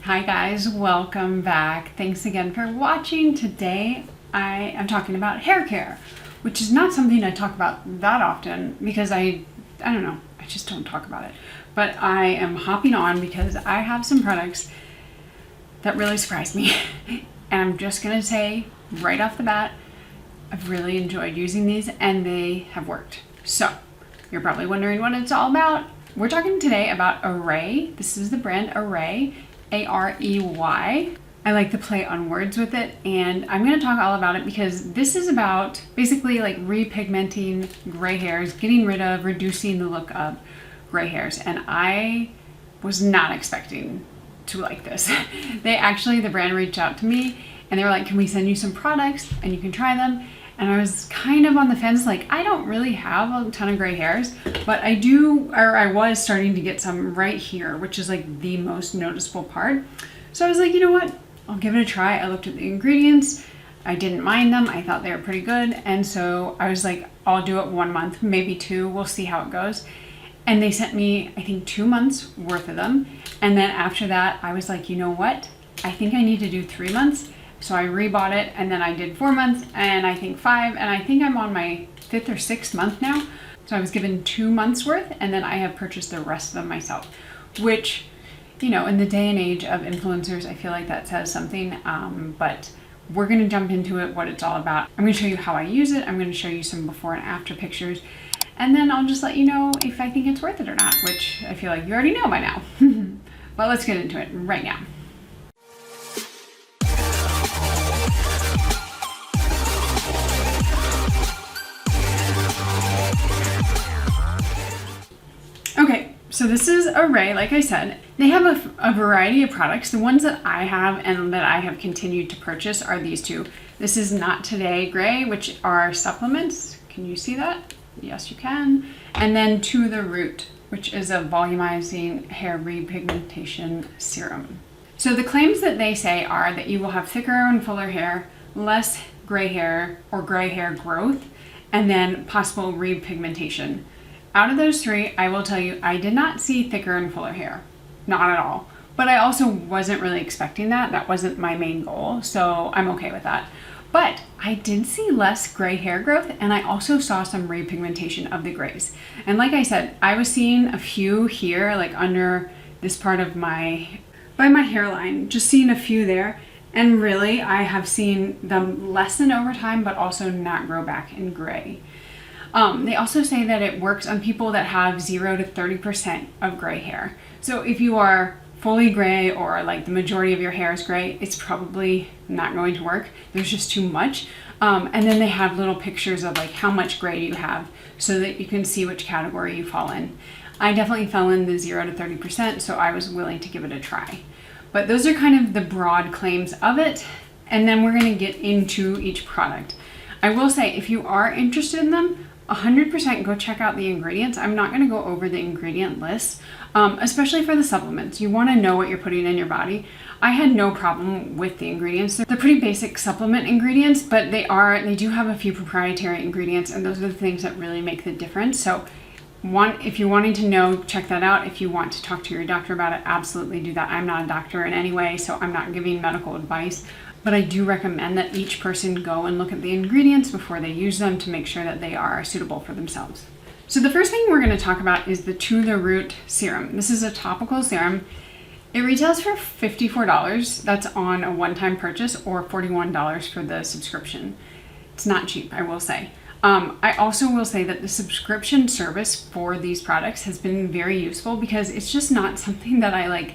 Hi guys, welcome back. Thanks again for watching. Today I am talking about hair care, which is not something I talk about that often because I don't know, I just don't talk about it. But I am hopping on because I have some products that really surprised me. And I'm just gonna say right off the bat, I've really enjoyed using these and they have worked. So you're probably wondering what it's all about. We're talking today about Arey. This is the brand Arey. A-R-E-Y. I like to play on words with it, and I'm going to talk all about it because this is about basically like repigmenting gray hairs, getting rid of, reducing the look of gray hairs, and I was not expecting to like this. The brand reached out to me and they were like, can we send you some products and you can try them? And I was kind of on the fence, like I don't really have a ton of gray hairs, but I was starting to get some right here, which is like the most noticeable part. So I was like, you know what? I'll give it a try. I looked at the ingredients. I didn't mind them. I thought they were pretty good. And so I was like, I'll do it 1 month, maybe 2. We'll see how it goes. And they sent me, I think 2 months worth of them. And then after that, I was like, you know what? I think I need to do 3 months. So I rebought it, and then I did 4 months, and I think 5, and I think I'm on my 5th or 6th month now. So I was given 2 months worth, and then I have purchased the rest of them myself, which, you know, in the day and age of influencers, I feel like that says something, but we're gonna jump into it, what it's all about. I'm gonna show you how I use it. I'm gonna show you some before and after pictures, and then I'll just let you know if I think it's worth it or not, which I feel like you already know by now. But let's get into it right now. Okay, so this is Arey, like I said. They have a variety of products. The ones that I have and that I have continued to purchase are these two. This is Not Today Gray, which are supplements. Can you see that? Yes, you can. And then To the Root, which is a volumizing hair repigmentation serum. So the claims that they say are that you will have thicker and fuller hair, less gray hair or gray hair growth, and then possible repigmentation. Out of those three, I will tell you, I did not see thicker and fuller hair. Not at all. But I also wasn't really expecting that. That wasn't my main goal, so I'm okay with that. But I did see less gray hair growth, and I also saw some repigmentation of the grays. And like I said, I was seeing a few here, like under this part of by my hairline, just seeing a few there. And really, I have seen them lessen over time, but also not grow back in gray. They also say that it works on people that have 0 to 30% of gray hair. So if you are fully gray or like the majority of your hair is gray, it's probably not going to work. There's just too much. And then they have little pictures of like how much gray you have so that you can see which category you fall in. I definitely fell in the 0 to 30%, so I was willing to give it a try. But those are kind of the broad claims of it. And then we're gonna get into each product. I will say, if you are interested in them, 100% go check out the ingredients. I'm not going to go over the ingredient list, especially for the supplements. You want to know what you're putting in your body. I had no problem with the ingredients. They're pretty basic supplement ingredients, but they do have a few proprietary ingredients, and those are the things that really make the difference. So if you're wanting to know, check that out. If you want to talk to your doctor about it, absolutely do that. I'm not a doctor in any way, so I'm not giving medical advice. But I do recommend that each person go and look at the ingredients before they use them to make sure that they are suitable for themselves. So the first thing we're going to talk about is the To the Root Serum. This is a topical serum. It retails for $54. That's on a one-time purchase, or $41 for the subscription. It's not cheap, I will say. I also will say that the subscription service for these products has been very useful because it's just not something that I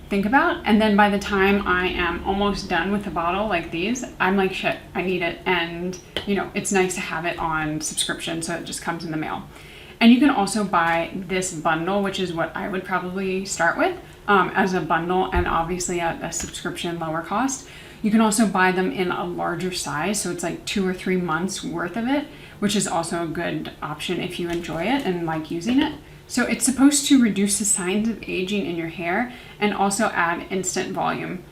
think about, and then by the time I am almost done with the bottle like these, I'm like, shit, I need it. And you know, it's nice to have it on subscription, so it just comes in the mail. And you can also buy this bundle, which is what I would probably start with, as a bundle, and obviously at a subscription lower cost. You can also buy them in a larger size, so it's like 2 or 3 months worth of it, which is also a good option if you enjoy it and like using it. So it's supposed to reduce the signs of aging in your hair and also add instant volume.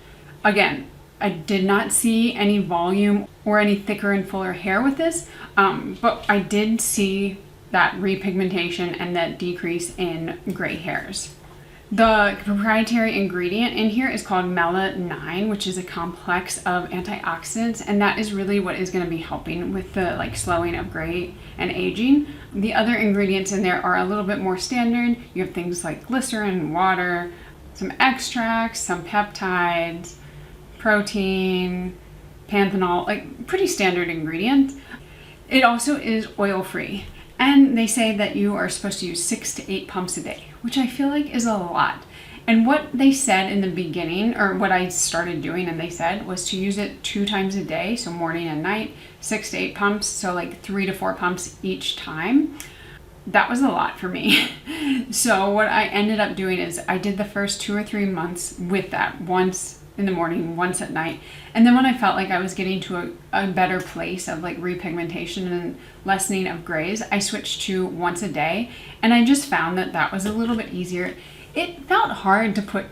Again, I did not see any volume or any thicker and fuller hair with this, but I did see that repigmentation and that decrease in gray hairs. The proprietary ingredient in here is called melanine, which is a complex of antioxidants, and that is really what is going to be helping with the slowing of gray and aging. The other ingredients in there are a little bit more standard. You have things like glycerin, water, some extracts, some peptides, protein, panthenol, like pretty standard ingredients. It also is oil-free. And they say that you are supposed to use 6 to 8 pumps a day, which I feel like is a lot. And what they said in the beginning, or what I started doing and they said, was to use it 2 times a day, so morning and night, 6 to 8 pumps, so like 3 to 4 pumps each time. That was a lot for me. So what I ended up doing is I did the first 2 or 3 months with that, once in the morning, once at night. And then when I felt like I was getting to a better place of like repigmentation and lessening of grays, I switched to once a day. And I just found that that was a little bit easier. It felt hard to put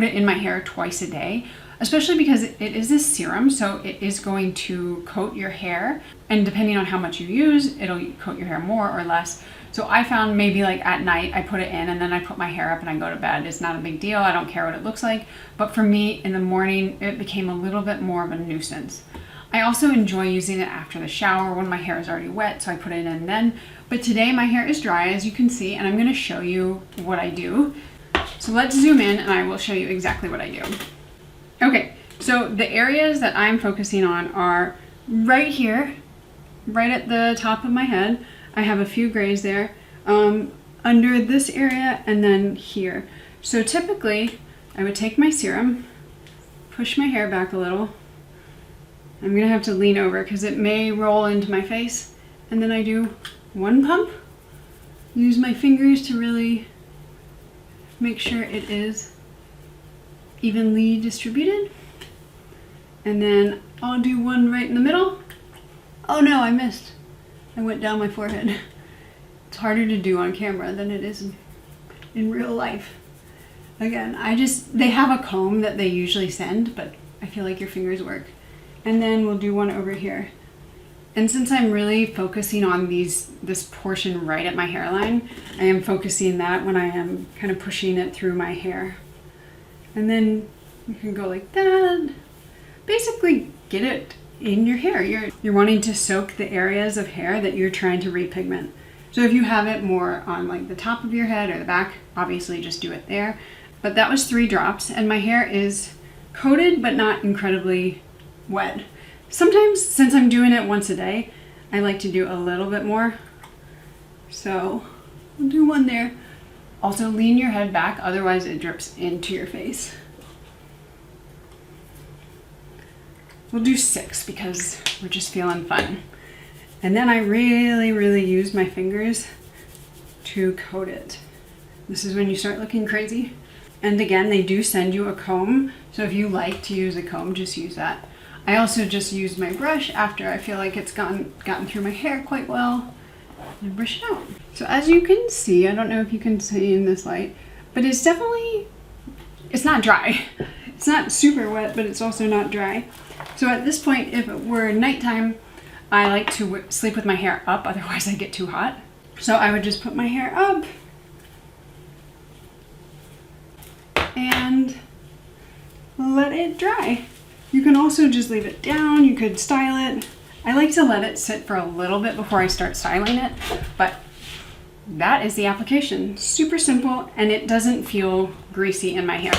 it in my hair twice a day, especially because it is a serum, so it is going to coat your hair. And depending on how much you use, it'll coat your hair more or less. So I found maybe like at night I put it in and then I put my hair up and I go to bed. It's not a big deal. I don't care what it looks like. But for me in the morning, it became a little bit more of a nuisance. I also enjoy using it after the shower when my hair is already wet, so I put it in then. But today my hair is dry, as you can see, and I'm going to show you what I do. So let's zoom in and I will show you exactly what I do. Okay, so the areas that I'm focusing on are right here, right at the top of my head. I have a few grays there, under this area and then here. So typically I would take my serum, push my hair back a little. I'm gonna have to lean over because it may roll into my face. And then I do 1 pump, use my fingers to really make sure it is evenly distributed. And then I'll do 1 right in the middle. Oh no, I missed. I went down my forehead. It's harder to do on camera than it is in real life. Again, they have a comb that they usually send, but I feel like your fingers work. And then we'll do 1 over here. And since I'm really focusing on this portion right at my hairline, I am focusing that when I am kind of pushing it through my hair. And then you can go like that. Basically get it in your hair. You're wanting to soak the areas of hair that you're trying to repigment. So if you have it more on like the top of your head or the back, obviously just do it there. But that was 3 drops and my hair is coated but not incredibly wet. Sometimes, since I'm doing it once a day, I like to do a little bit more. So I'll do 1 there. Also lean your head back, otherwise it drips into your face. We'll do 6 because we're just feeling fun. And then I really, really use my fingers to coat it. This is when you start looking crazy. And again, they do send you a comb. So if you like to use a comb, just use that. I also just use my brush after I feel like it's gotten through my hair quite well. And brush it out. So as you can see, I don't know if you can see in this light, but it's not dry. It's not super wet, but it's also not dry. So at this point, if it were nighttime, I like to sleep with my hair up, otherwise I get too hot. So I would just put my hair up and let it dry. You can also just leave it down, you could style it. I like to let it sit for a little bit before I start styling it, but that is the application. Super simple, and it doesn't feel greasy in my hair.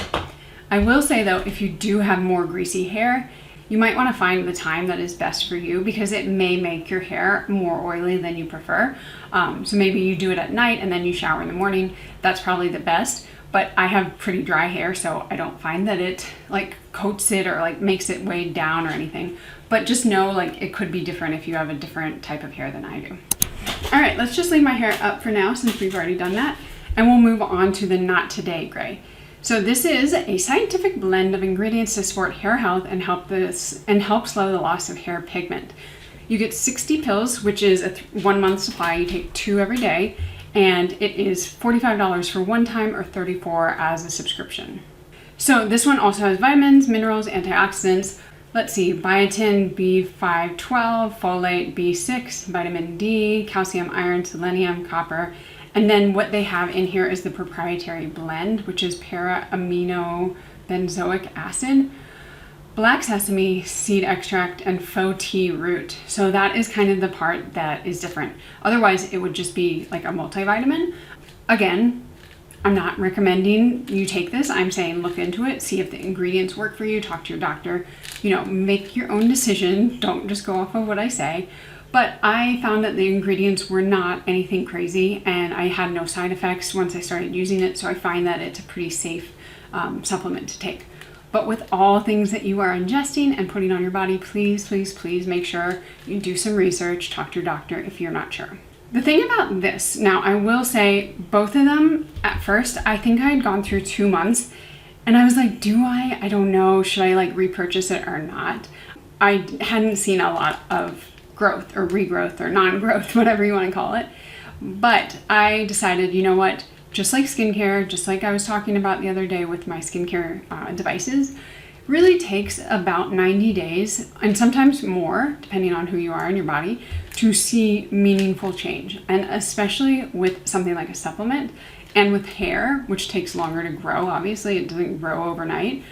I will say though, if you do have more greasy hair, you might want to find the time that is best for you because it may make your hair more oily than you prefer. So maybe you do it at night and then you shower in the morning. That's probably the best. But I have pretty dry hair, so I don't find that it like coats it or like makes it weighed down or anything. But just know like it could be different if you have a different type of hair than I do. All right, let's just leave my hair up for now since we've already done that. And we'll move on to the Not Today gray. So this is a scientific blend of ingredients to support hair health and help slow the loss of hair pigment. You get 60 pills, which is a 1 month supply. You take 2 every day. And it is $45 for one time or $34 as a subscription. So this one also has vitamins, minerals, antioxidants. Let's see, biotin, B512, folate, B6, vitamin D, calcium, iron, selenium, copper, And then what they have in here is the proprietary blend, which is para-amino benzoic acid, black sesame seed extract, and faux tea root. So that is kind of the part that is different. Otherwise, it would just be like a multivitamin. Again, I'm not recommending you take this. I'm saying look into it, see if the ingredients work for you, talk to your doctor, make your own decision. Don't just go off of what I say. But I found that the ingredients were not anything crazy, and I had no side effects once I started using it. So I find that it's a pretty safe supplement to take. But with all things that you are ingesting and putting on your body, please, please, please make sure you do some research, talk to your doctor if you're not sure. The thing about this, now I will say both of them at first, I think I had gone through 2 months and I was like, I don't know, should I like repurchase it or not? I hadn't seen a lot of growth or regrowth or non-growth, whatever you want to call it. But I decided, you know what? Just like skincare, just like I was talking about the other day with my skincare devices, really takes about 90 days and sometimes more, depending on who you are in your body, to see meaningful change. And especially with something like a supplement and with hair, which takes longer to grow, obviously it doesn't grow overnight.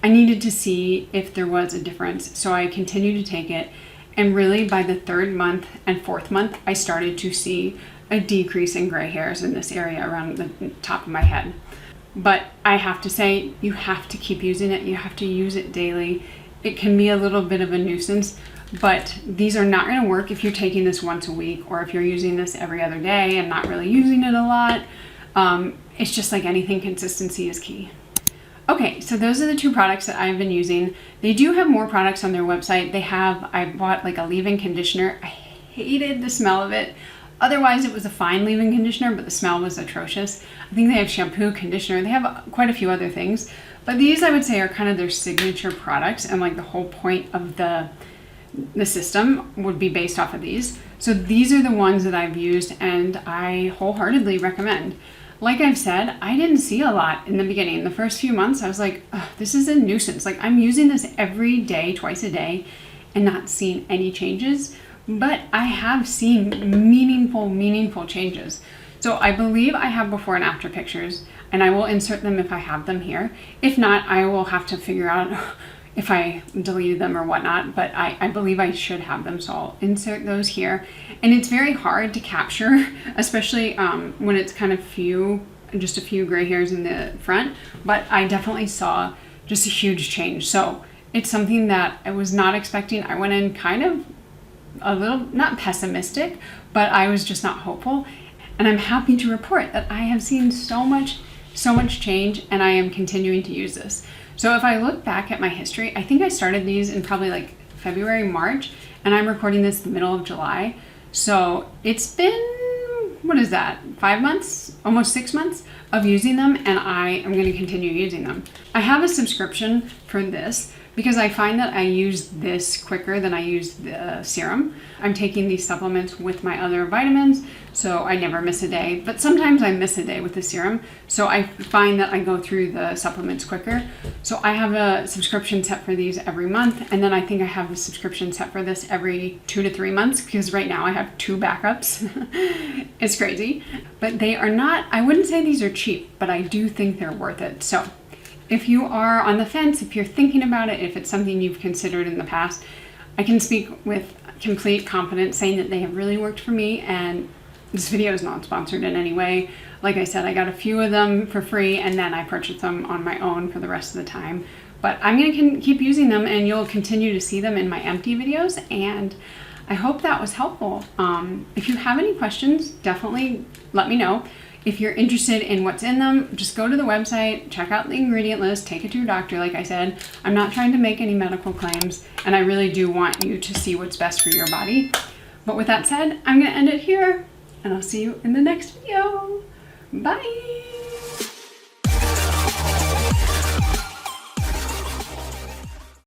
I needed to see if there was a difference. So I continued to take it. And really by the 3rd month and 4th month, I started to see a decrease in gray hairs in this area around the top of my head. But I have to say, you have to keep using it. You have to use it daily. It can be a little bit of a nuisance, but these are not going to work if you're taking this once a week or if you're using this every other day and not really using it a lot. It's just like anything, consistency is key. Okay, so those are the 2 products that I've been using. They do have more products on their website. I bought like a leave-in conditioner. I hated the smell of it. Otherwise, it was a fine leave-in conditioner, but the smell was atrocious. I think they have shampoo, conditioner. They have quite a few other things. But these, I would say, are kind of their signature products. And like the whole point of the system would be based off of these. So these are the ones that I've used and I wholeheartedly recommend. Like I've said, I didn't see a lot in the beginning. The first few months, I was like, this is a nuisance. Like I'm using this every day, twice a day, and not seeing any changes. But I have seen meaningful changes. So I believe I have before and after pictures, and I will insert them if I have them here. If not, I will have to figure out if I deleted them or whatnot, but I believe I should have them, so I'll insert those here. And it's very hard to capture, especially when it's kind of just a few gray hairs in the front, but I definitely saw just a huge change. So it's something that I was not expecting. I went in kind of a little, not pessimistic, but I was just not hopeful. And I'm happy to report that I have seen so much change, and I am continuing to use this. So if I look back at my history, I think I started these in probably like February, March, and I'm recording this the middle of July. So it's been, 5 months, almost 6 months of using them, and I am going to continue using them. I have a subscription for this because I find that I use this quicker than I use the serum. I'm taking these supplements with my other vitamins, so I never miss a day, but sometimes I miss a day with the serum, so I find that I go through the supplements quicker. So I have a subscription set for these every month, and then I think I have a subscription set for this every 2 to 3 months, because right now I have 2 backups. It's crazy, but they are not, I wouldn't say these are cheap, but I do think they're worth it. So if you are on the fence, if you're thinking about it, if it's something you've considered in the past, I can speak with complete confidence saying that they have really worked for me, and this video is not sponsored in any way. Like I said, I got a few of them for free and then I purchased them on my own for the rest of the time. But I'm going to keep using them, and you'll continue to see them in my empty videos, and I hope that was helpful. If you have any questions, definitely let me know. If you're interested in what's in them, just go to the website, check out the ingredient list, take it to your doctor. Like I said, I'm not trying to make any medical claims, and I really do want you to see what's best for your body. But with that said, I'm going to end it here, and I'll see you in the next video. Bye!